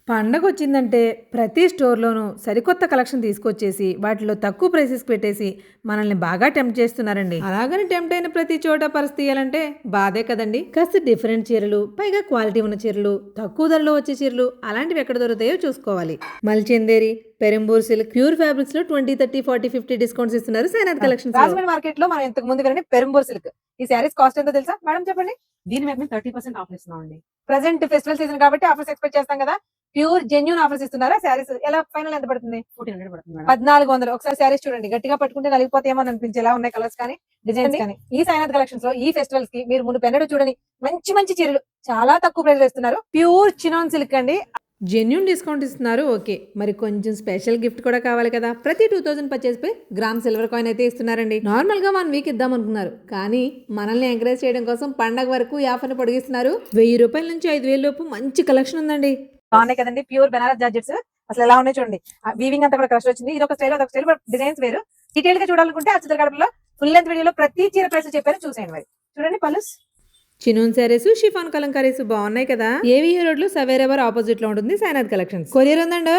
పండగొచ్చిందంటే ప్రతి స్టోర్‌లోనూ సరికొత్త కలెక్షన్ తీసుకొచ్చేసి, వాటిలో తక్కువ ప్రైసెస్ పెట్టేసి, మనల్ని బాగా టెంప్ట్ చేస్తున్నారండి. అలాగని టెంప్ట్ అయిన ప్రతి చోట పర్స్ తీయాలంటే బాధే కదండీ! కాస్త డిఫరెంట్ చీరలు, పైగా క్వాలిటీ ఉన్న చీరలు, తక్కువ ధరలో వచ్చే చీరలు అలాంటివి ఎక్కడ దొరుకుతాయో చూసుకోవాలి. మల్చెందేరి, పెరంబూర్ సిల్క్, ప్యూర్ ఫ్యాబ్రిక్స్ లో 20, 30, 40, 50 డిస్కౌంట్స్ ఇస్తున్నారు సాయినాథ్ కలెక్షన్స్ లో. రాజమండ్రి మార్కెట్ లో మనం ఇంతకు ముందు వినండి పెరంబూర్ సిల్క్. ఈ శారీస్ కాస్ట్ ఎంతో తెలుసా మేడం? చెప్పండి. దీని మీద 30% ఆఫర్ ఇస్తున్నాం అండి. ప్రెసెంట్ ఫెస్టివల్ సీజన్ కాబట్టి ఆఫర్స్ ఎక్స్పెక్ట్ చేస్తాం కదా. ప్యూర్ జెన్యూన్ ఆఫర్స్ ఇస్తున్నారా? శారీస్ ఎలా ఫైనల్ ఎంత పడుతుంది? 1400 పడుతుంది మేడం. 1400. ఒకసారి శారీస్ చూడండి, గట్టిగా పట్టుకుంటే నలిగిపోతేమో అని అనిపించి ఎలా ఉన్నాయి కలర్స్ కానీ డిజైన్స్ కానీ. ఈ సాయినాథ్ కలెక్షన్స్ లో ఈ ఫెస్టివల్స్ కి మీరు ముందు పెన్నడు చూడండి, మంచి మంచి చీరలు చాలా తక్కువ ప్రైస్ లో ఇస్తున్నారు. ప్యూర్ చినాన్ సిల్క్ అండి. జెన్యూన్ డిస్కౌంట్ ఇస్తున్నారు, ఓకే. మరి కొంచెం స్పెషల్ గిఫ్ట్ కూడా కావాలి కదా. ప్రతి 2000 పర్చేస్ పై గ్రామ్ సిల్వర్ కాయిన్ అయితే ఇస్తున్నారండి. నార్మల్ గా 1 వీక్ ఇద్దాం అనుకున్నారు, కానీ మనల్ని ఎంకరేజ్ చేయడం కోసం పండగ వరకు ఈ ఆఫర్ ని పొడిగిస్తున్నారు. 1000 రూపాయల నుంచి 5000 లోపు మంచి కలెక్షన్ ఉందండి. బాగున్నాయి కదండి, ప్యూర్ బెనారస్ జార్జెట్స్. అసలు ఎలా ఉన్నాయి చూడండి, వీవింగ్ అంతా కూడా క్రష్ వచ్చింది. ఇది ఒక స్టైల్, అదొక స్టైల్, డిజైన్స్ వేరు. డీటెయిల్ గా చూడాలనుకుంటే ఆ చిత్రకడపలో ఫుల్ లెంత్ వీడియోలో ప్రతి చీర ప్రైస్ చెప్పారు, చూసేయండి. మరి చూడండి పల్లుస్. చినూన్ శారీస్, షిఫాన్ కలంకారీస్ బాగున్నాయి కదా. ఏవిఆర్ రోడ్ లో సవేరాబార్ ఆపోజిట్ లో ఉంటుంది సాయినాథ్ కలెక్షన్స్. కొరియర్ ఉందండి.